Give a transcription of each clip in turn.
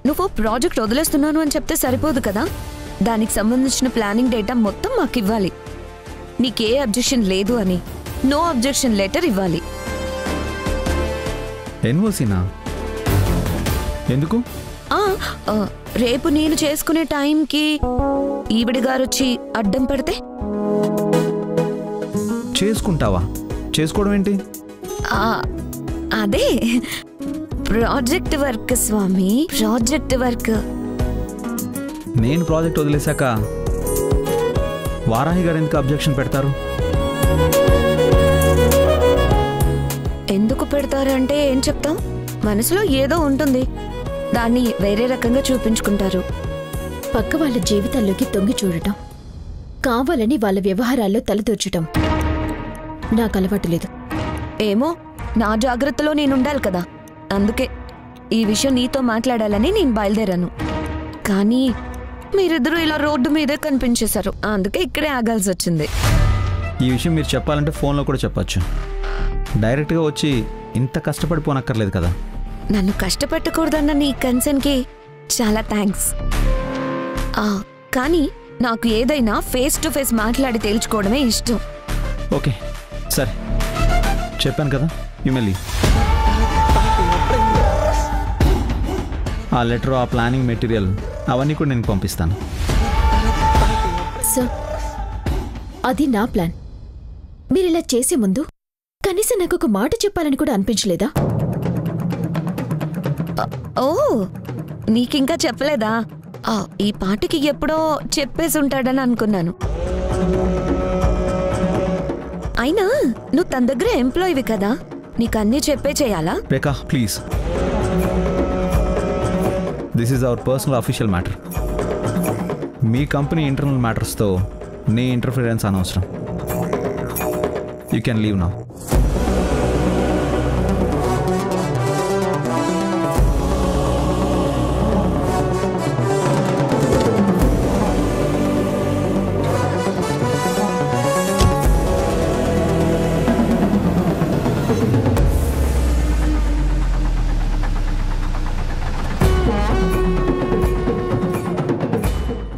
నువ్వు ప్రాజెక్ట్ వదిలేస్తున్నాను అని చెప్తే సరిపోదు కదా, దానికి సంబంధించిన ప్లానింగ్ డేటా మొత్తం మాకు ఇవ్వాలి. నీకే అబ్జెక్షన్ లేదు అని నో అబ్జెక్షన్ లెటర్ ఇవ్వాలి. ఎన్ఓసినా? ఎందుకు? రేపు నేను చేసుకునే టైంకి ఈవిడి గారు వచ్చి అడ్డం పడితే? చేసుకుంటావా? చేసుకోవడం ఏంటి? అదే ప్రాజెక్ట్ వర్క్ స్వామి, ప్రాజెక్ట్ వర్క్. నేను ప్రాజెక్ట్ వదిలేశాక వారాహి గారు ఎందుకు అబ్జెక్షన్ పెడతారు? ఎందుకు పెడతారంటే ఏం చెప్తాం, మనసులో ఏదో ఉంటుంది, దాన్ని వేరే రకంగా చూపించుకుంటారు. పక్క వాళ్ళ జీవితాల్లోకి తొంగి చూడటం, కావాలని వాళ్ళ వ్యవహారాల్లో తలదూర్చటం నాకు అలవాటు లేదు. ఏమో, నా జాగ్రత్తలో నేనుండాలి కదా, అందుకే ఈ విషయం నీతో మాట్లాడాలని నేను బయలుదేరాను. కానీ మీరిద్దరూ ఇలా రోడ్డు మీదే కనిపించేశారు, అందుకే ఇక్కడే ఆగాల్సి వచ్చింది. ఈ విషయం మీరు చెప్పాలంటే ఫోన్లో కూడా చెప్పచ్చు, డైరెక్ట్గా వచ్చి ఇంత కష్టపడిపోనక్కర్లేదు కదా. నన్ను కష్టపెట్టకూడదన్న నీ కన్సర్న్కి చాలా థ్యాంక్స్. కానీ నాకు ఏదైనా ఫేస్ టు ఫేస్ మాట్లాడి తేల్చుకోవడమే ఇష్టం. ఓకే సరే, చెప్పాను కదా, యుమెల్లి ఆ లెటర్, ఆ ప్లానింగ్ మెటీరియల్ అవన్నీ కూడా నేను పంపిస్తాను. సార్, అది నా ప్లాన్. మీరు ఇలా చేసే ముందు కనీసం నాకు ఒక మాట చెప్పాలని కూడా అనిపించలేదా? ఓ, నీకింకా చెప్పలేదా? ఈ పాటికి ఎప్పుడో చెప్పేసి ఉంటాడని అనుకున్నాను. అయినా నువ్వు తన దగ్గర ఎంప్లాయీవి కదా, నీకన్నీ చెప్పే చేయాలా? Rekha please, this is our personal official matter. మీ కంపెనీ ఇంటర్నల్ మ్యాటర్స్తో నీ ఇంటర్ఫిరెన్స్ అనవసరం. You can leave now.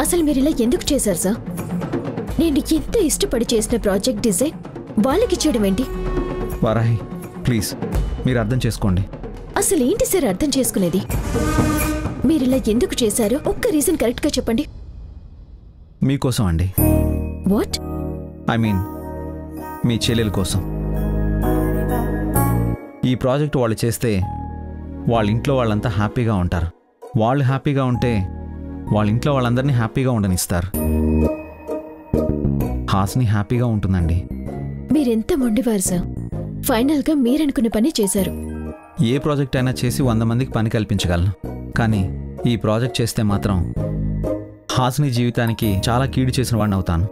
అసలు మీరు ఇలా ఎందుకు చేశారు సార్? నేను ఎంత ఇష్టపడి చేసిన ప్రాజెక్ట్ డిజైన్ వాళ్ళకి ఇచ్చేయడం ఏంటి? వారాహి ప్లీజ్, మీరు అర్థం చేసుకోండి. అసలు ఏంటి సార్ అర్థం చేసుకునేది? మీరు ఇలా ఎందుకు చేశారో ఒక్క రీజన్ కరెక్ట్గా చెప్పండి. మీకోసం అండి. వాట్? ఐ మీన్ మీ చెల్లెల కోసం. ఈ ప్రాజెక్ట్ వాళ్ళు చేస్తే వాళ్ళ ఇంట్లో వాళ్ళంతా హ్యాపీగా ఉంటారు. వాళ్ళు హ్యాపీగా ఉంటే వాళ్ళ ఇంట్లో వాళ్ళందరినీ హ్యాపీగా ఉండనిస్తారు. హాస్ని హ్యాపీగా ఉంటుందండి. మీరెంత మొండివారు సార్. ఫైనల్గా మీరనుకున్న పని చేశారు. ఏ ప్రాజెక్ట్ అయినా చేసి 100 మందికి పని కల్పించగలను, కానీ ఈ ప్రాజెక్ట్ చేస్తే మాత్రం హాస్ని జీవితానికి చాలా కీడు చేసిన వాడిని అవుతాను.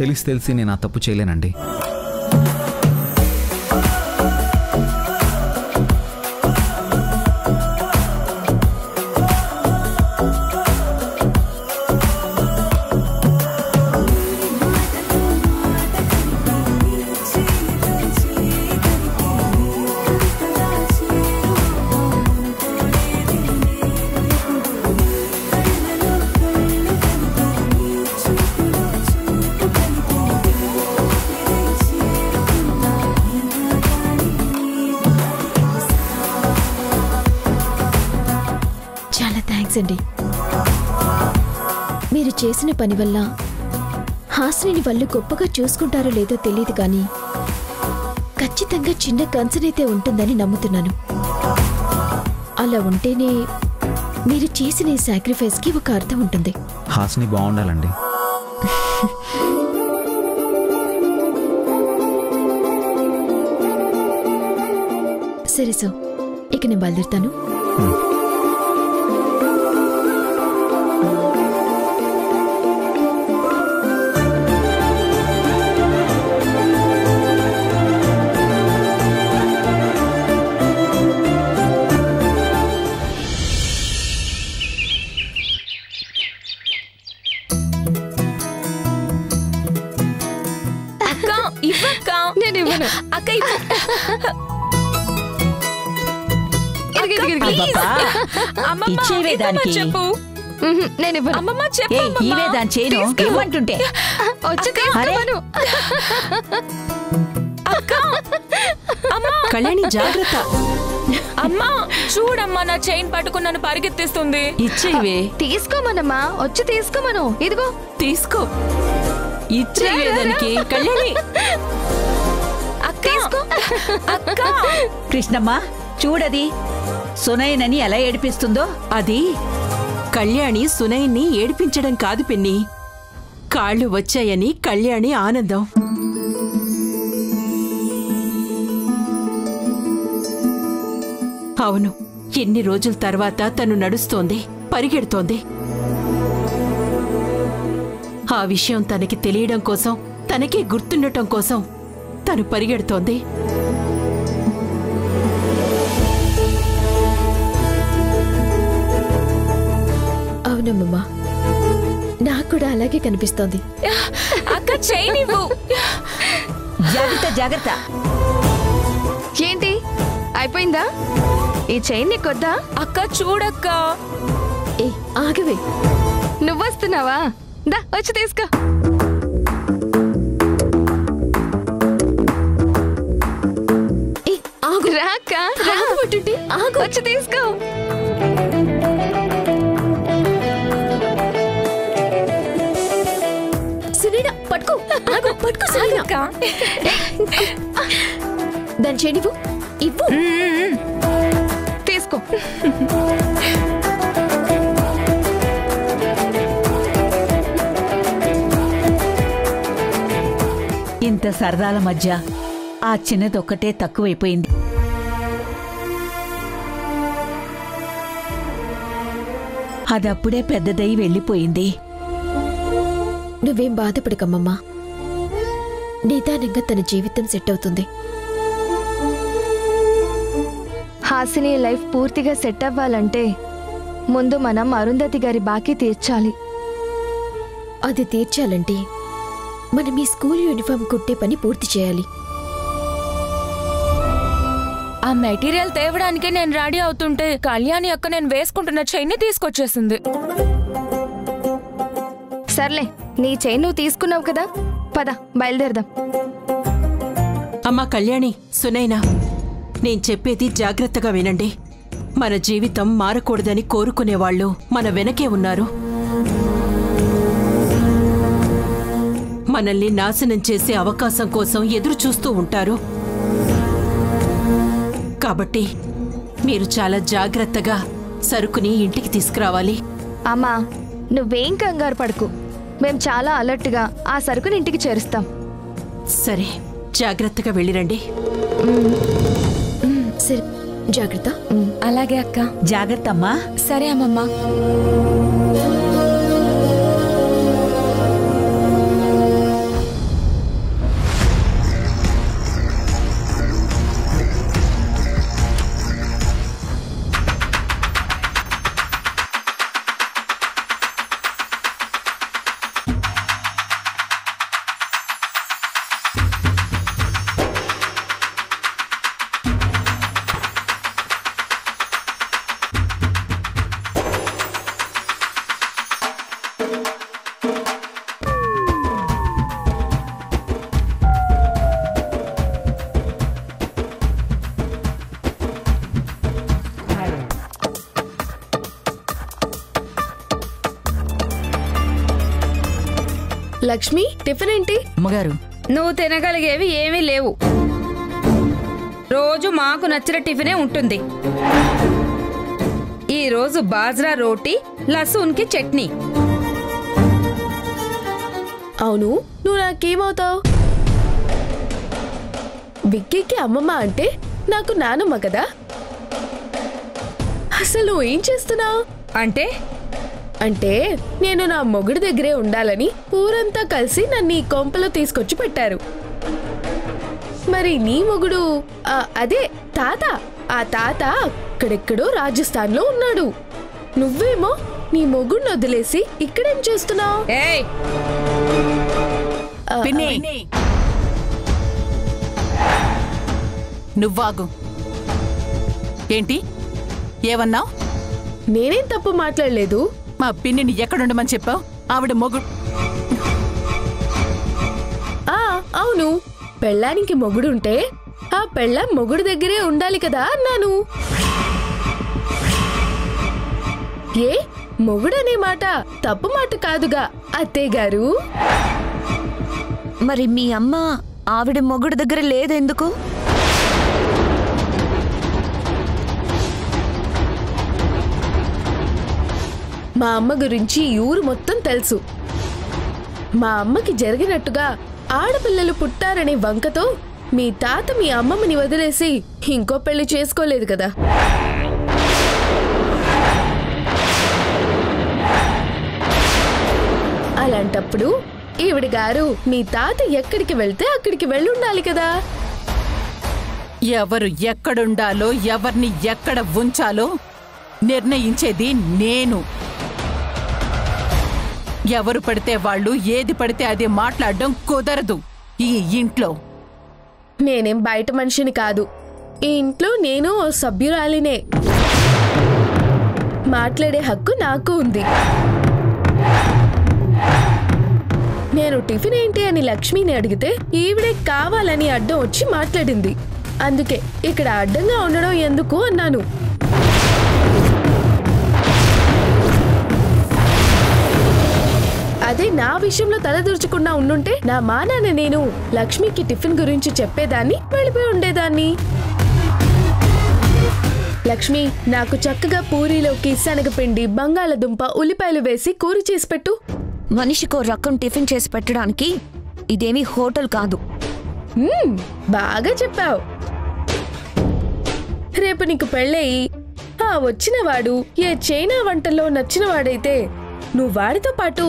తెలిసి నేను ఆ తప్పు చేయలేనండి. అండి, మీరు చేసిన పని వల్ల హాస్నిని వాళ్ళు గొప్పగా చూసుకుంటారో లేదో తెలియదు, కానీ ఖచ్చితంగా చిన్న కన్సర్న్ అయితే ఉంటుందని నమ్ముతున్నాను. అలా ఉంటేనే మీరు చేసిన ఈ సాక్రిఫైస్కి ఒక అర్థం ఉంటుంది. హాస్ని బాగుండాలండి. సరే సో, ఇక నేను బయలుదేరుతాను. ఇచ్చేవే దానికి చెప్పు. నేను ఇవ్వను. అమ్మమ్మ చెప్పు. ఇవే దాని చేయను ఇవ్వమంటుంటే వచ్చి తీసుకోమను. కళ్యాణి జాగ్రత్త. అమ్మా చూడమ్మా, నా చైన్ పట్టుకుని నన్ను పరిగెత్తిస్తుంది. ఇచ్చేవే. తీసుకోమనమ్మా, వచ్చి తీసుకోమను. ఇదిగో తీసుకో. ఇచ్చేవే దానికి. కళ్యాణి తీసుకో. అక్క కృష్ణమ్మ చూడది సునయనని ఎలా ఏడిపిస్తుందో. అది కళ్యాణి సునైని ఏడిపించడం కాదు పిన్ని, కాళ్ళు వచ్చాయని కళ్యాణి ఆనందం. అవును, ఎన్ని రోజుల తర్వాత తను నడుస్తోంది, పరిగెడుతోంది. ఆ విషయం తనకి తెలియడం కోసం, తనకే గుర్తుండటం కోసం తను పరిగెడుతోంది. అవునమ్మా, నాకు కూడా అలాగే కనిపిస్తోంది. అక్క చైన్ ఇవ్వు. జాగ్రత్త జాగ్రత్త. ఏంటి అయిపోయిందా? ఈ చైన్ నీకొద్దా? అక్క చూడక్క. ఏ ఆగవే, నువ్వొస్తున్నావా? దా వచ్చి తీసుకో. ఏ ఆగు. రాక్క, రాకుంటుంటే ఆగు. వచ్చి తీసుకో. సునీనా పట్టుకో. ఆగు, పట్టుకో సునీనా. దాని చైన్ ఇవ్వు. ఇవ్వు. తీసుకో. ఇంత సరదాల మధ్య ఆ చిన్నదొక్కటే తక్కువైపోయింది. అదప్పుడే పెద్దదై వెళ్ళిపోయింది. నువ్వేం బాధపడకమ్మమ్మా, నిదానంగా తన జీవితం సెట్ అవుతుంది. హాసిని లైఫ్ పూర్తిగా సెట్ అవ్వాలంటే ముందు మనం అరుంధతి గారి బాకీ తీర్చాలి. అది తీర్చాలంటే మనం ఈ స్కూల్ యూనిఫామ్ కుట్టే పని పూర్తి చేయాలి. ఆ మెటీరియల్ తేవడానికి నేను రెడీ అవుతుంటే కళ్యాణి అక్క నేను వేసుకుంటున్న చైన్ తీసుకొచ్చేసింది. సర్లే, నీ చైన్ నువ్వు తీసుకున్నావు కదా, పద బయలుదేరదాం. అమ్మా కళ్యాణి, సునైనా, నేను చెప్పేది జాగ్రత్తగా వినండి. మన జీవితం మారకూడదని కోరుకునేవాళ్ళు మన వెనకే ఉన్నారు. మనల్ని నాశనం చేసే అవకాశం కోసం ఎదురు చూస్తూ ఉంటారు. కాబట్టి మీరు చాలా జాగ్రత్తగా సరుకుని ఇంటికి తీసుకురావాలి. అమ్మా నువ్వేం కంగారు పడకు, మేం చాలా అలర్ట్గా ఆ సరుకుని ఇంటికి చేరుస్తాం. సరే, జాగ్రత్తగా వెళ్ళిరండి. సరే, జాగ్రత్త. అలాగే అక్క. జాగ్రత్త అమ్మా. సరే అమ్మమ్మ. లక్ష్మి, టిఫిన్ ఏంటి? అమ్మగారు, నువ్వు తినగలిగేవి ఏమీ లేవు. రోజు మాకు నచ్చిన టిఫినే ఉంటుంది. ఈ రోజు బాజ్రా రోటీ, లసూన్కి చట్నీ. అవును, నువ్వు నాకేమవుతావు? విక్కీకి అమ్మమ్మ అంటే నాకు నానమ్మ కదా. అసలు నువ్వు ఏం చేస్తున్నావు? అంటే నేను నా మొగుడి దగ్గరే ఉండాలని ఊరంతా కలిసి నన్ను ఈ కొంపలో తీసుకొచ్చి పెట్టారు. మరి నీ మొగుడు అదే తాత, ఆ తాత అక్కడెక్కడో రాజస్థాన్లో ఉన్నాడు. నువ్వేమో నీ మొగుడిని వదిలేసి ఇక్కడేం చేస్తున్నావు? నువ్వాగు. ఏంటి ఏమన్నావు? నేనేం తప్పు మాట్లాడలేదు. మా పిన్నిని ఎక్కడుండమని చెప్పావు? ఆవిడ అవును, పెళ్ళానికి మొగుడుంటే ఆ పెళ్ళాం మొగుడు దగ్గరే ఉండాలి కదా అన్నాను. ఏ మొగుడనే మాట తప్పు మాట కాదుగా అత్తయ్య గారు. మరి మీ అమ్మ ఆవిడ మొగుడు దగ్గర లేదెందుకు? మా అమ్మ గురించి ఈ ఊరు మొత్తం తెలుసు. మా అమ్మకి జరిగినట్టుగా ఆడపిల్లలు పుట్టారనే వంకతో మీ తాత మీ అమ్మమ్మని వదిలేసి ఇంకో పెళ్లి చేసుకోలేదు కదా. అలాంటప్పుడు ఈవిడ గారు మీ తాత ఎక్కడికి వెళ్తే అక్కడికి వెళ్ళుండాలి కదా. ఎవరు ఎక్కడుండాలో ఎవరిని ఎక్కడ ఉంచాలో నిర్ణయించేది నేను. ఎవరు పడితే వాళ్ళు ఏది పడితే అది మాట్లాడడం కుదరదు ఈ ఇంట్లో. నేనేం బయట మనిషిని కాదు. ఈ ఇంట్లో నేను ఓ సభ్యురాలినే. మాట్లాడే హక్కు నాకు ఉంది. నేను టిఫిన్ ఏంటి అని లక్ష్మిని అడిగితే ఈవిడే కావాలని అడ్డం వచ్చి మాట్లాడింది. అందుకే ఇక్కడ అడ్డంగా ఉండడం ఎందుకు అన్నాను. అదే నా విషయంలో తలదూర్చకుండా ఉండుంటే నా మానాన్న నేను లక్ష్మికి టిఫిన్ గురించి చెప్పేదాన్ని, వెళ్ళిపోయి ఉండేదాన్ని. లక్ష్మి, నాకు చక్కగా పూరీలోకి శనగపిండి, బంగాళదుంప, ఉల్లిపాయలు వేసి కూర చేసి పెట్టు. మనిషికో రకం టిఫిన్ చేసి పెట్టడానికి ఇదేమీ హోటల్ కాదు. బాగా చెప్పావు. రేపు నీకు పెళ్ళయి వచ్చినవాడు ఏ చైనా వంటల్లో నచ్చినవాడైతే నువ్వు వాడితో పాటు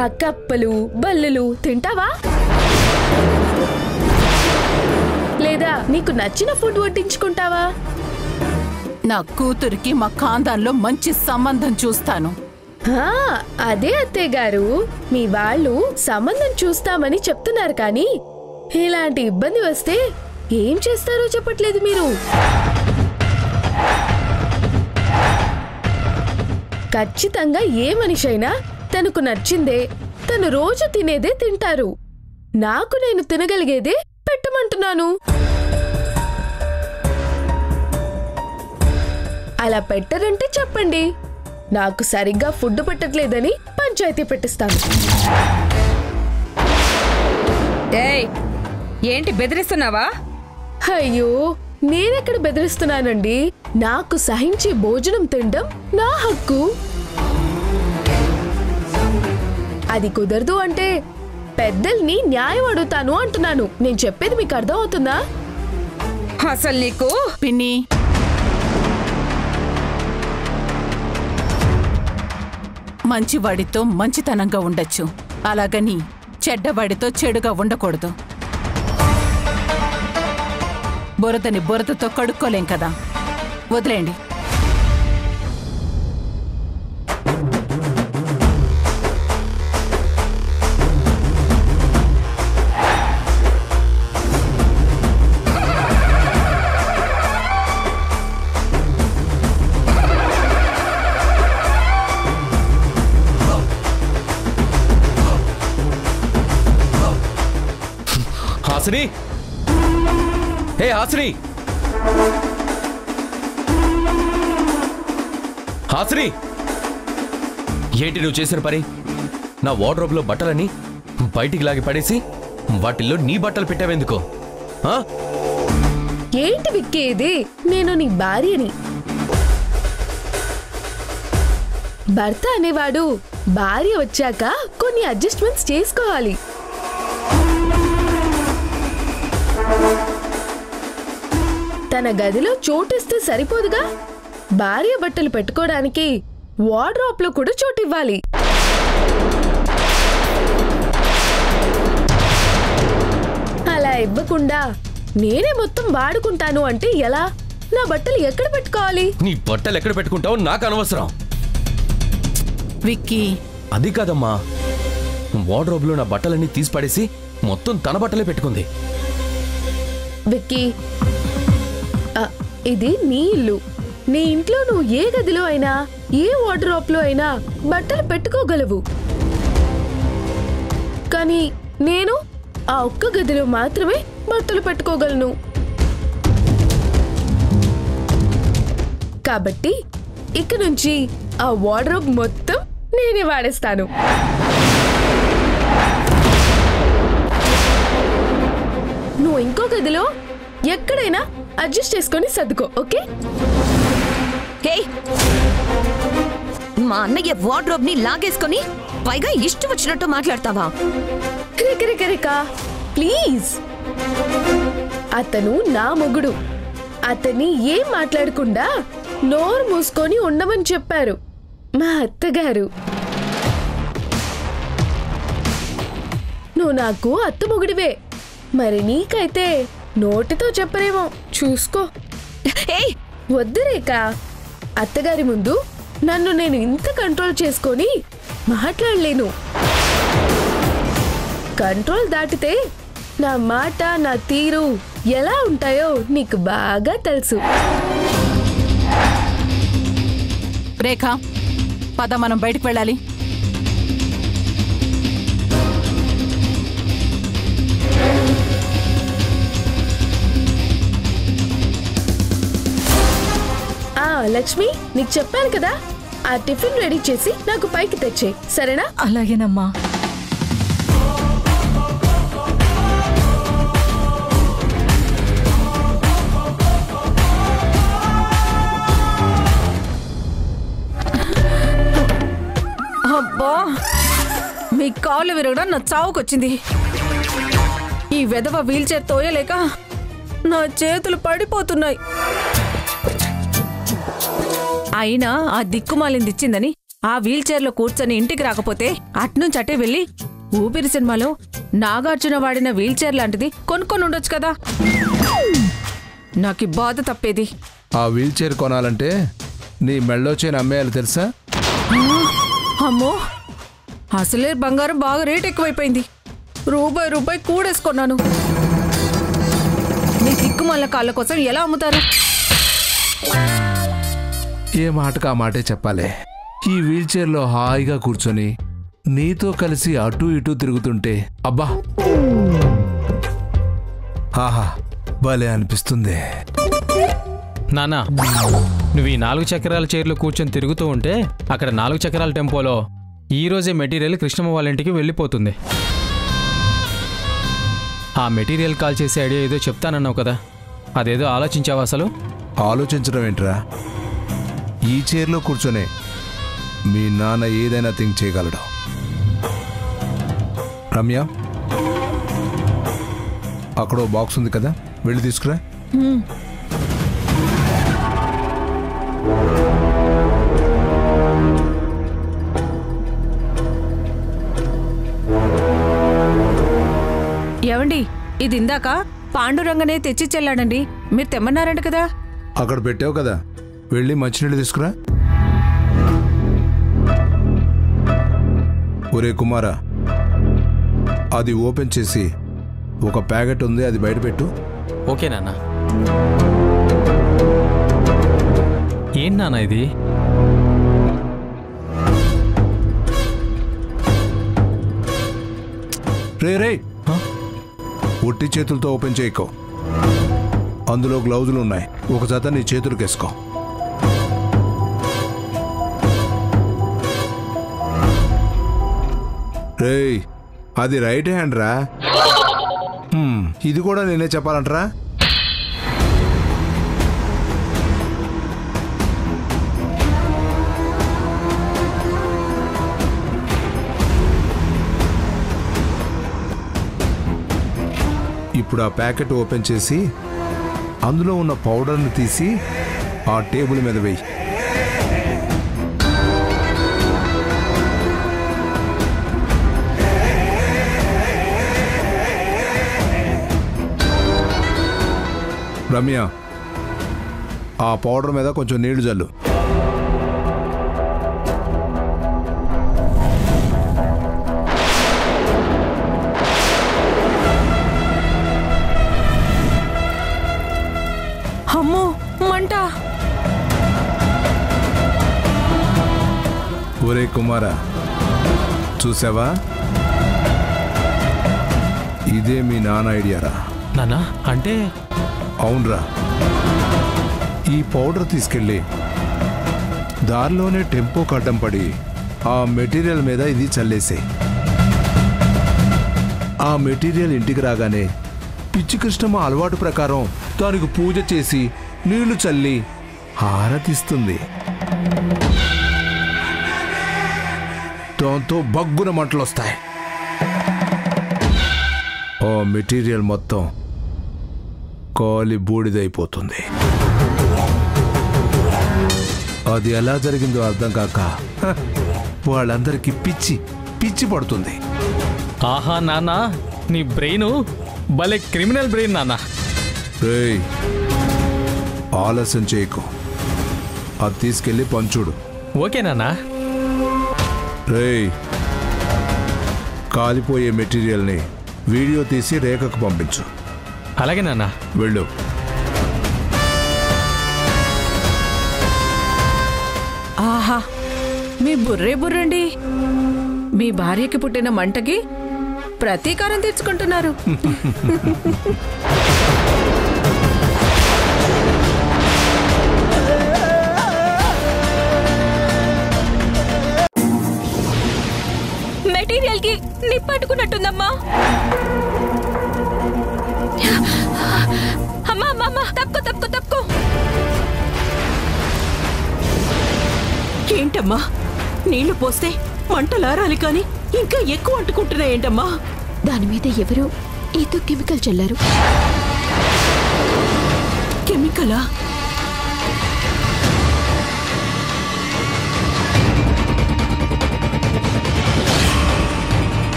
ఆ కప్పలు బల్లులు తింటావా? లేదా నీకు నచ్చిన ఫుడ్ వడ్డించుకుంటావా? నా కూతురికి మా ఖాందాన్లో మంచి సంబంధం చూస్తాను. అదే అత్తయ్య గారు, మీ వాళ్ళు సంబంధం చూస్తామని చెప్తున్నారు కానీ ఇలాంటి ఇబ్బంది వస్తే ఏం చేస్తారో చెప్పట్లేదు మీరు. ఖచ్చితంగా ఏ మనిషైనా తనకు నచ్చిందే, తను రోజు తినేదే తింటారు. నాకు నేను తినగలిగేదే పెట్టమంటున్నాను. అలా పెట్టరంటే చెప్పండి. నాకు సరిగ్గా ఫుడ్ పెట్టట్లేదని పంచాయతీ పెట్టిస్తాను. ఏంటి బెదిరిస్తున్నావా? అయ్యో, నేనెక్కడ బెదిరిస్తున్నానండి. నాకు సహించి భోజనం తినడం నా హక్కు. అది కుదరదు అంటే పెద్దల్ని న్యాయం అడుగుతాను అంటున్నాను. నేను చెప్పేది మీకు అర్థం అవుతుందా? అసలు నీకు పిన్ని, మంచివాడితో మంచితనంగా ఉండొచ్చు, అలాగని చెడ్డవాడితో చెడుగా ఉండకూడదు. బురదని బురదతో కడుక్కోలేం కదా, వదిలేండి. హాసిని, హే హాసిని, హాసిని, ఏంటి నువ్వు చేసిన పని? నా వార్డ్రోబ్లో బట్టలని బయటికి లాగి పడేసి వాటిల్లో నీ బట్టలు పెట్టావెందుకో? ఏంటి విక్కీ ఇది? నేను నీ భార్యని. భర్త అనేవాడు భార్య వచ్చాక కొన్ని అడ్జస్ట్మెంట్స్ చేసుకోవాలి. తన గదిలో చోటిస్తే సరిపోదుగా, భార్య బట్టలు పెట్టుకోవడానికి వార్డ్రోబ్ లో కూడా చోటివ్వాలి. అలా ఇవ్వకుండా నేనే మొత్తం వాడుకుంటాను అంటే ఎలా? నా బట్టలు ఎక్కడ పెట్టుకోవాలి? నీ బట్టలు ఎక్కడ పెట్టుకుంటావో నాకు అనవసరం. విక్కీ, అది కాదమ్మా, వార్డ్రోబ్లో నా బట్టలన్నీ తీసి పడేసి మొత్తం తన బట్టలే పెట్టుకుంది. విక్కీ, ఇది నీ ఇల్లు. నీ ఇంట్లో నువ్వు ఏ గదిలో అయినా ఏ వార్డ్రోబ్ లో అయినా బట్టలు పెట్టుకోగలవు. కానీ నేను ఆ ఒక్క గదిలో మాత్రమే బట్టలు పెట్టుకోగలను. కాబట్టి ఇక నుంచి ఆ వార్డ్రోబ్ మొత్తం నేనే వాడేస్తాను. నువ్వు ఇంకో గదిలో ఎక్కడైనా అడ్జస్ట్ చేసుకొని సర్దుకో. ఓకే? మా అన్నయ్య వార్డ్రోబ్ ని లాగేసుకొని పైగా ఇష్టం వచ్చినట్టు మాట్లాడతావా? ప్లీజ్, అతను నా మొగుడు. అతన్ని ఏం మాట్లాడకుండా నోరు మూసుకొని ఉండమని చెప్పారు మా అత్తగారు. నువ్వు నాకు అత్త మొగుడివే, మరి నీకైతే నోటితో చెప్పరేమో, చూసుకో. వద్దు రేఖ, అత్తగారి ముందు నన్ను నేను ఇంత కంట్రోల్ చేసుకొని మాట్లాడలేను. కంట్రోల్ దాటితే నా మాట నా తీరు ఎలా ఉంటాయో నీకు బాగా తెలుసు. రేఖ, పద మనం బయటికి వెళ్ళాలి. లక్ష్మి, నీకు చెప్పాను కదా, ఆ టిఫిన్ రెడీ చేసి నాకు పైకి తెచ్చే, సరేనా? అలాగేనమ్మా. అబ్బా, మీ కాళ్ళు విరగడం నా చావుకొచ్చింది. ఈ వెధవ వీల్ చైర్ తోయలేక నా చేతులు పడిపోతున్నాయి. అయినా ఆ దిక్కుమాలింది ఇచ్చిందని ఆ వీల్ చైర్లో కూర్చొని ఇంటికి రాకపోతే అట్నుంచి అటే వెళ్ళి ఊపిరి సినిమాలో నాగార్జున వాడిన వీల్ చైర్ లాంటిది కొనుక్కొని ఉండొచ్చు కదా. నాకు బాధ తప్పేది. ఆ వీల్ చైర్ కొనాలంటే నీ మెళ్ళో చైన్ అమ్మేయాలి తెలుసా? అమ్మో, అసలే బంగారం బాగా రేట్ ఎక్కువైపోయింది. రూపాయి కూడేసుకున్నాను. మీ దిక్కుమాల కాళ్ళ కోసం ఎలా అమ్ముతారు? ఏ మాటకు ఆ మాటే చెప్పాలి. ఈ వీల్ చైర్లో హాయిగా కూర్చొని నీతో కలిసి అటూ ఇటూ తిరుగుతుంటే అబ్బా, ఆహా, భలే అనిపిస్తుంది. నానా, నువ్వు ఈ 4 చక్రాల చైర్లో కూర్చొని తిరుగుతూ ఉంటే అక్కడ 4 చక్రాల టెంపోలో ఈ రోజే మెటీరియల్ కృష్ణమ్మ వాళ్ళ ఇంటికి వెళ్ళిపోతుంది. ఆ మెటీరియల్ కాల్ చేసే ఐడియా ఏదో చెప్తానన్నావు కదా, అదేదో ఆలోచించావా? అసలు ఆలోచించడం ఏంట్రా? ఈ చైర్లో కూర్చొనే మీ నాన్న ఏదైనా థింక్ చేయగలడు. రమ్య, అక్కడ బాక్స్ ఉంది కదా, వెళ్ళి తీసుకురా. ఏవండి, ఇది ఇందాక పాండురంగనే తెచ్చి చెల్లాడండి. మీరు తెమ్మన్నారంట కదా. అక్కడ పెట్టావు కదా, వెళ్ళి మంచినీళ్ళు తీసుకురా. ఒరే కుమారా, అది ఓపెన్ చేసి ఒక ప్యాకెట్ ఉంది, అది బయట పెట్టు. ఓకే నాన్న. ఏం నాన్న ఇది? రే, ఒట్టి చేతులతో ఓపెన్ చేయకో. అందులో గ్లౌజులు ఉన్నాయి, ఒక జత నీ చేతులకు వేసుకో. రేయ్, అది రైట్ హ్యాండ్ రా. ఇది కూడా నేనే చెప్పాలంటరా? ఇప్పుడు ఆ ప్యాకెట్ ఓపెన్ చేసి అందులో ఉన్న పౌడర్ని తీసి ఆ టేబుల్ మీద వేయి. రమ్య, ఆ పౌడర్ మీద కొంచెం నీళ్లు జల్లు. అమ్మో, మంట! ఒరే కుమారా, చూసావా? ఇదే మీ నాన్న ఐడియారా? నానా అంటే? అవునరా. ఈ పౌడర్ తీసుకెళ్ళి దారిలోనే టెంపోకి అడ్డం పడి ఆ మెటీరియల్ మీద ఇది చల్లేసే. ఆ మెటీరియల్ ఇంటికి రాగానే పిచ్చి కృష్ణమ్మ అలవాటు ప్రకారం దానికి పూజ చేసి నీళ్లు చల్లి హారతిస్తుంది. దాంతో బగ్గున మంటలు వస్తాయి. ఆ మెటీరియల్ మొత్తం కాలి బూడిదైపోతుంది. అది ఎలా జరిగిందో అర్థం కాక వాళ్ళందరికీ పిచ్చి పిచ్చి పడుతుంది. ఆహా నాన్న, నీ బ్రెయిన్ భలే క్రిమినల్ బ్రెయిన్ నాన్న. రేయ్, ఆలస్యం చేయకు. అది తీసుకెళ్ళి పంచుడు. ఓకే నాన్న. రేయ్, కాలిపోయే మెటీరియల్ని వీడియో తీసి రేఖకు పంపించు. అలాగే నాన్న. వెళ్ళు. ఆహా, మీ బుర్రే బుర్రండి. మీ భార్యకి పుట్టిన మంటకి ప్రతీకారం తీర్చుకుంటున్నారు. మెటీరియల్ కి నిప్పట్టుకున్నట్టుందమ్మా. అమ్మా అమ్మా అమ్మా, తప్పుకో తప్పుకో తప్పుకో. ఏంటమ్మా, నీళ్లు పోస్తే మంటలారాలి కానీ ఇంకా ఎక్కువ అంటుకుంటున్నాయేంటమ్మా? దాని మీద ఎవరో ఏదో కెమికల్ చల్లారు.